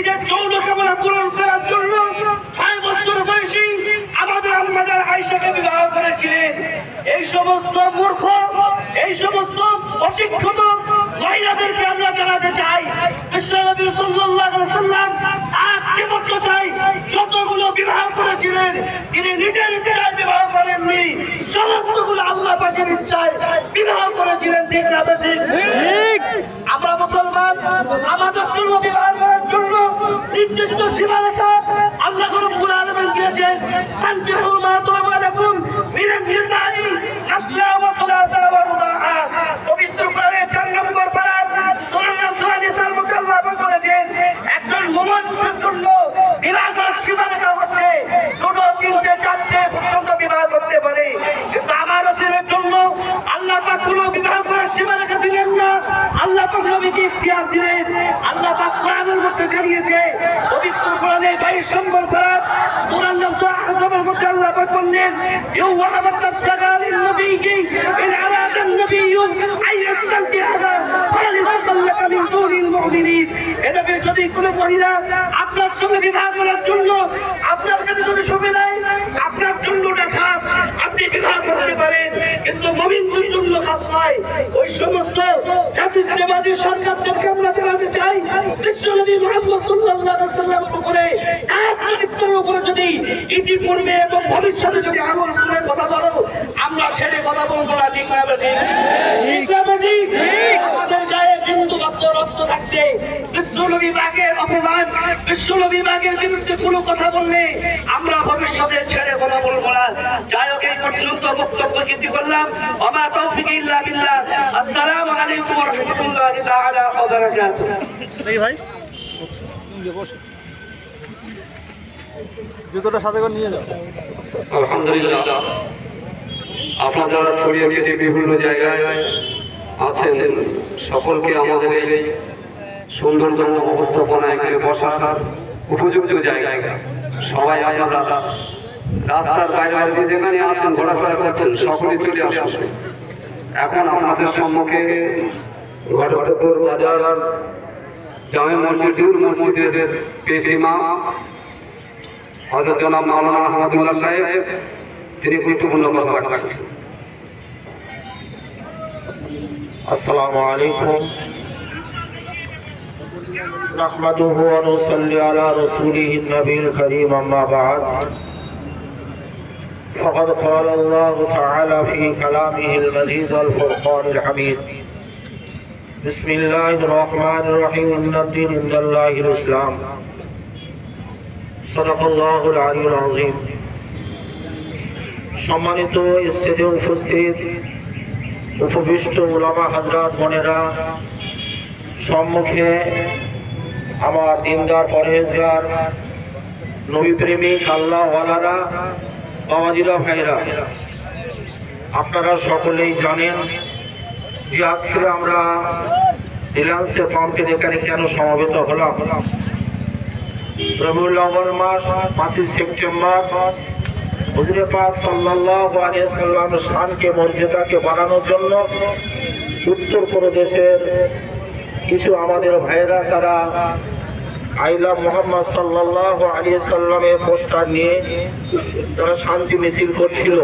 নিজের যৌন কামনা পূরণ করার জন্য 6 বছর বয়সী আমাদের আম্মাজান আয়েশাকে বিবাহ করেছিলেন। এই সমস্ত মূর্খ, এই সমস্ত অশিক্ষিত মহিলাদেরকে আমরা জানাতে চাই, বিশ্বনবী সাল্লাল্লাহু আলাইহি ওয়াসাল্লাম আজকে বলতে চাই, যতগুলো বিবাহ করেছিলেন তিনি নিজের ইচ্ছায় বিবাহ করেননি, সমস্তগুলো আল্লাহ পাকের ইচ্ছায় বিবাহ করেছিলেন। ঠিক না ঠিক? আমরা মুসলমান, আমাদের জন্য বিবাহ করার জন্য নির্দিষ্ট সীমারেখা আল্লাহ রাব্বুল আলামিন দিয়েছেন। ফানকিহু মা তাবা লাকুম মিনান নিসাই মাসনা ওয়া সুলাসা ওয়া রুবাআ। পবিত্র কোরআনের 4 নম্বর পারার সূরা নিসার মধ্যে আল্লাহ বলেছেন একজন মুমিনের জন্য বিবাহ করার সীমারেখা হচ্ছে 2, 3, 4 পর্যন্ত বিবাহ করতে পারে। কিন্তু আমার রাসূলের জন্য আল্লাহ পাক কোনো বিবাহ করার সীমারেখা দিলেন না। আল্লাহ পাক নবীকে ইখতিয়ার দিলেন। আল্লাহ পাক কোরআনের মধ্যে জানিয়েছে, পবিত্র কোরআনের 22 নম্বর পারা সূরা আহজাবের মধ্যে আল্লাহ পাক বললেন, ইউওয়াহাবাত তাসগালিন নবীকি ইন আরাদান নবিয়্যু আইয়াস্তানকিহা খালিসাতান লাকা মিন দুনিল মুমিনিন। এভাবে যদি কোনো মহিলা আপনার সঙ্গে বিবাহ করার জন্য আপনার কাছে যদি সুবিধায় আপনার জন্য খাস, আপনি বিবাহ করতে পারেন, কিন্তু মুমিনদের জন্য খাস নয়। ওই সমস্ত ফ্যাসিস্টবাদী সরকারদেরকে আমরা জানাতে চাই, বিশ্বনবী মুহাম্মদ সাল্লাল্লাহু আলাইহি ওয়াসাল্লামের উপরে, তার চরিত্রের উপরে যদি ইতিপূর্বে এবং ভবিষ্যতে যদি আমল করে কথা বলো, আমরা ছেড়ে কথা বলবো না। ঠিক না ঠিক? আমাদের গায়ে বিন্দু মাত্র রক্ত থাকতে বিশ্বনবী পাকের অপমান, বিশ্বনবী পাকের বিরুদ্ধে কোনো কথা বললে আমরা ভবিষ্যতে ছেড়ে কথা বলবো না। যাই হোক, এই পর্যন্ত বক্তব্য কিন্তু করলাম। ওমা তৌফিক ইল্লা বিল্লাহ। আসসালামু আলাইকুম ওয়া রাহমাতুল্লাহি তাআলা ওয়া বারাকাতুহু। ভাই জুতোটা সাথে করে নিয়ে যাও। আলহামদুলিল্লাহ, আপনারা ছড়িয়ে ছিটিয়ে বিভিন্ন জায়গায় আছেন, সকলকে আমাদের এই সুন্দরতম অবস্থাপনা এখানে বসার উপযুক্ত জায়গায় সবাই আপনারা রাস্তার বাইরে যেখানে আছেন ঘোরাফেরা করছেন সকলেই চলে আসুন। এখন আপনাদের সম্মুখে ঘটকপুর বাজার জামে মসজিদের পেশিমা হযরত জনাব মাওলানা আহমদুল্লাহ সাহেব, তিনি গুরুত্বপূর্ণ কথা রাখছেন। السلام عليكم نحمده ونصلي على رسوله النبي الكريم أما بعد فقد قال الله تعالى في كلامه المجيد والفرقان الحميد بسم الله الرحمن الرحيم إن الدين عند الله الإسلام صدق الله العلي العظيم। সম্মানিত স্টেজে উপস্থিত উপবিষ্ট উলামা হযরত বোনেরা, সম্মুখে আমার দিনদার পরহেজগার নবী প্রেমিক আল্লাহ ওয়ালারা বাবাজিরা ভাইরা, আপনারা সকলেই জানেন যে আজকে আমরা রিলায়েন্সের পাম্পের এখানে কেন সমবেত হলাম। রবিউল আউয়াল মাস 5 সেপ্টেম্বর হুজুরে পাক সাল্লাল্লাহু আলাইহি ওয়াসাল্লামের শানকে মর্যাদাকে বাড়ানোর জন্য উত্তর প্রদেশের কিছু আমাদের ভাইয়েরা তারা আইলা মুহাম্মদ সাল্লাল্লাহু আলাইহি ওয়াসাল্লামের পোস্টার নিয়ে তারা শান্তি মিছিল করছিল।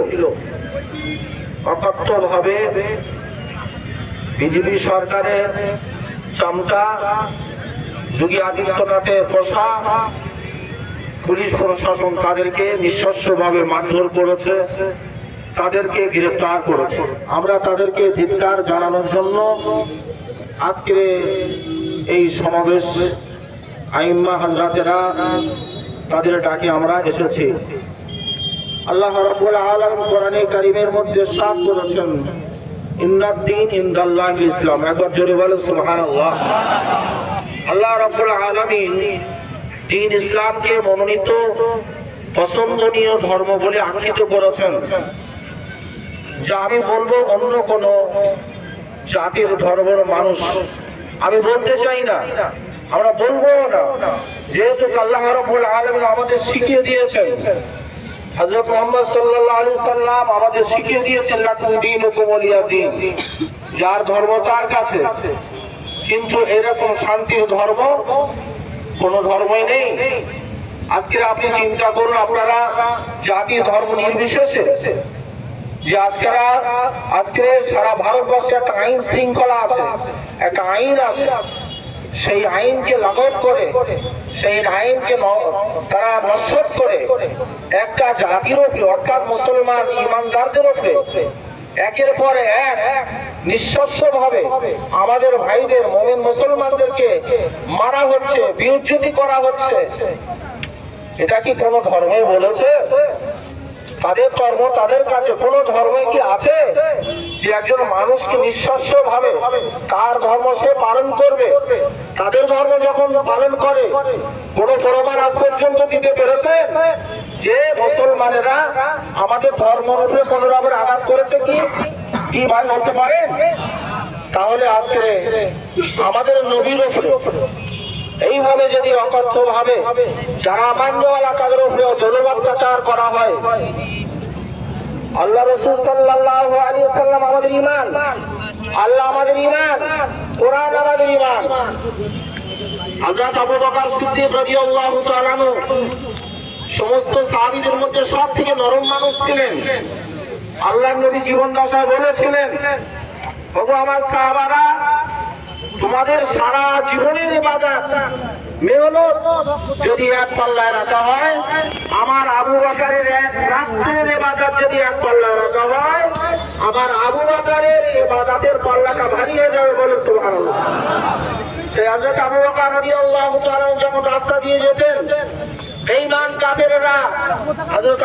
অকথ্যভাবে বিজেপি সরকারের চামচা যোগী আদিত্যনাথের পোষা পুলিশ প্রশাসন তাদেরকে নিঃশস্যভাবে মারধর করেছে, তাদেরকে গ্রেফতার করেছে। আমরা তাদেরকে ধিক্কার জানানোর জন্য আজকে এই সমাবেশ আইম্মা হযরতেরা তাদের ডাকে আমরা এসেছি। আল্লাহ রাব্বুল আলামিন কোরআনে কারীমের মধ্যে ইরশাদ করেছেন, ইন্নাদ-দীন ইনদাল্লাহিল ইসলাম। একবার জোরে বলেন সুবহানাল্লাহ। আল্লাহ রাব্বুল আলামিন দ্বীন ইসলামকে মনোনীত পছন্দনীয় ধর্ম বলে আখ্যায়িত করেছেন। যা আমি বলবো অন্য কোন জাতির ধর্মের মানুষ আমি বলতে চাই না, আমরা বলবো না, যেহেতু আল্লাহ রাব্বুল আলামিন আমাদের শিখিয়ে দিয়েছেন, হযরত মুহাম্মদ সাল্লাল্লাহু আলাইহি সাল্লাম আমাদের শিখিয়ে দিয়েছেন, লাকুম দীনুকুম ওয়ালিয়া দীন, যার ধর্ম তার কাছে। কিন্তু এরকম শান্তির ধর্ম কোনো ধর্মই নেই। আজকে আপনি চিন্তা করুন, আপনারা জাতি ধর্ম নির্বিশেষে যে আজকে সারা ভারতবর্ষে একটা আইন শৃঙ্খলা আছে, একটা আইন আছে, সেই আইনকে লাঘব করে, সেই আইনকে তারা নস্বর করে একটা জাতির উপরে অর্থাৎ মুসলমান ইমানদারদের উপরে একের পর এক নিঃশস্যভাবে আমাদের ভাইদের মুমিন মুসলমানদেরকে মারা হচ্ছে, বিউচ্যুতি করা হচ্ছে। এটা কি কোনো ধর্মে বলেছে? তাদের ধর্ম তাদের কাছে কোনো ধর্মে কি আছে যে একজন মানুষকে নিঃশস্য ভাবে তার ধর্ম সে পালন করবে? তাদের ধর্ম যখন পালন করে কোনো প্রমাণ আজ পর্যন্ত দিতে পেরেছে যে মুসলমানেরা আমাদের ধর্মের উপরে কোনো রকমের আঘাত করেছে? কি ভাই বলতে পারেন? তাহলে আজকে আমাদের নবীর উপরে এইভাবে যদি অকথ্য ভাবে যারা মানওয়ালা তাদের উপরে জুলুম অত্যাচার করা হয়, আল্লাহ রাসূল সাল্লাল্লাহু আলাইহি ওয়াসাল্লাম আমাদের ঈমান, আল্লাহ আমাদের ঈমান, কোরআন আমাদের ঈমান। হযরত আবু বকর সিদ্দিক রাদিয়াল্লাহু তাআলা আনহু সমস্ত সাহাবীদের মধ্যে সবথেকে নরম মানুষ ছিলেন। আল্লাহর নবী জীবন দশায় বলেছিলেন, ওগো আমার সাহাবারা, তোমাদের সারা জীবনের ইবাদত মেহনত যদি এক পাল্লায় রাখা হয়, আমার আবু বকরের এক রাত্রের ইবাদত যদি এক পাল্লায় রাখা হয়, আমার আবু বকরের ইবাদতের পাল্লাটা ভারী হয়ে যাবে, বলে সুবহানাল্লাহ। সেই হযরত আবু বকর রাদিয়াল্লাহু তাআলা যখন রাস্তা দিয়ে যেতেন, বেঈমান কাফেররা হযরত